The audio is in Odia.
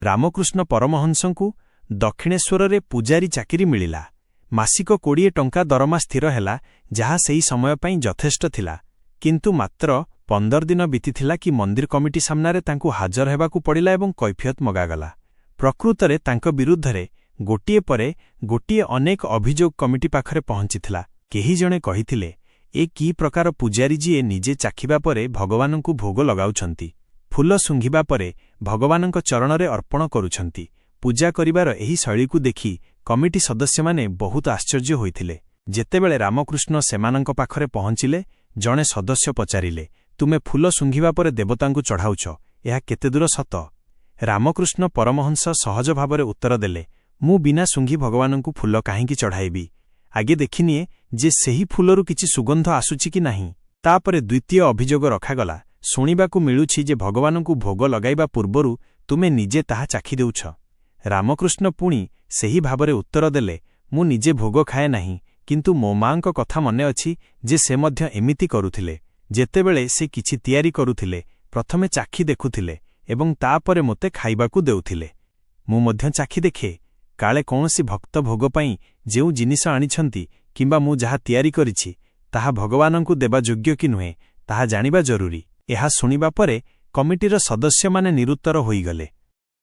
ରାମକୃଷ୍ଣ ପରମହଂସଙ୍କୁ ଦକ୍ଷିଣେଶ୍ୱରରେ ପୂଜାରୀ ଚାକିରି ମିଳିଲା। ମାସିକ 20 ଟଙ୍କା ଦରମା ସ୍ଥିର ହେଲା, ଯାହା ସେହି ସମୟ ପାଇଁ ଯଥେଷ୍ଟ ଥିଲା। କିନ୍ତୁ ମାତ୍ର 15 ଦିନ ବିତିଥିଲା କି ମନ୍ଦିର କମିଟି ସାମ୍ନାରେ ତାଙ୍କୁ ହାଜର ହେବାକୁ ପଡ଼ିଲା ଏବଂ କୈଫିୟତ ମଗାଗଲା। ପ୍ରକୃତରେ ତାଙ୍କ ବିରୁଦ୍ଧରେ ଗୋଟିଏ ପରେ ଗୋଟିଏ ଅନେକ ଅଭିଯୋଗ କମିଟି ପାଖରେ ପହଞ୍ଚିଥିଲା। କେହି ଜଣେ କହିଥିଲେ, ଏ କି ପ୍ରକାର ପୂଜାରୀ ଯିଏ ନିଜେ ଚାଖିବା ପରେ ଭଗବାନଙ୍କୁ ଭୋଗ ଲଗାଉଛନ୍ତି, ଫୁଲ ଶୁଙ୍ଘିବା ପରେ ଭଗବାନଙ୍କ ଚରଣରେ ଅର୍ପଣ କରୁଛନ୍ତି। ପୂଜା କରିବାର ଏହି ଶୈଳୀକୁ ଦେଖି କମିଟି ସଦସ୍ୟମାନେ ବହୁତ ଆଶ୍ଚର୍ଯ୍ୟ ହୋଇଥିଲେ। ଯେତେବେଳେ ରାମକୃଷ୍ଣ ସେମାନଙ୍କ ପାଖରେ ପହଞ୍ଚିଲେ, ଜଣେ ସଦସ୍ୟ ପଚାରିଲେ, ତୁମେ ଫୁଲ ଶୁଙ୍ଘିବା ପରେ ଦେବତାଙ୍କୁ ଚଢ଼ାଉଛ, ଏହା କେତେଦୂର ସତ? ରାମକୃଷ୍ଣ ପରମହଂସ ସହଜ ଭାବରେ ଉତ୍ତର ଦେଲେ, ମୁଁ ବିନା ଶୁଙ୍ଘି ଭଗବାନଙ୍କୁ ଫୁଲ କାହିଁକି ଚଢ଼ାଇବି? ଆଗେ ଦେଖିନିଏ ଯେ ସେହି ଫୁଲରୁ କିଛି ସୁଗନ୍ଧ ଆସୁଛି କି ନାହିଁ। ତାପରେ ଦ୍ୱିତୀୟ ଅଭିଯୋଗ ରଖାଗଲା, ଶୁଣିବାକୁ ମିଳୁଛି ଯେ ଭଗବାନଙ୍କୁ ଭୋଗ ଲଗାଇବା ପୂର୍ବରୁ ତୁମେ ନିଜେ ତାହା ଚାଖି ଦେଉଛ। ରାମକୃଷ୍ଣ ପୁଣି ସେହି ଭାବରେ ଉତ୍ତର ଦେଲେ, ମୁଁ ନିଜେ ଭୋଗ ଖାଏ ନାହିଁ, କିନ୍ତୁ ମୋ ମାଙ୍କ କଥା ମନେ ଅଛି ଯେ ସେ ମଧ୍ୟ ଏମିତି କରୁଥିଲେ। ଯେତେବେଳେ ସେ କିଛି ତିଆରି କରୁଥିଲେ, ପ୍ରଥମେ ଚାଖି ଦେଖୁଥିଲେ ଏବଂ ତାପରେ ମୋତେ ଖାଇବାକୁ ଦେଉଥିଲେ। ମୁଁ ମଧ୍ୟ ଚାଖି ଦେଖେ, କାଳେ କୌଣସି ଭକ୍ତ ଭୋଗ ପାଇଁ ଯେଉଁ ଜିନିଷ ଆଣିଛନ୍ତି କିମ୍ବା ମୁଁ ଯାହା ତିଆରି କରିଛି ତାହା ଭଗବାନଙ୍କୁ ଦେବା ଯୋଗ୍ୟ କି ନୁହେଁ, ତାହା ଜାଣିବା ଜରୁରୀ। ଏହା ଶୁଣିବା ପରେ କମିଟିର ସଦସ୍ୟମାନେ ନିରୁତ୍ତର ହୋଇଗଲେ।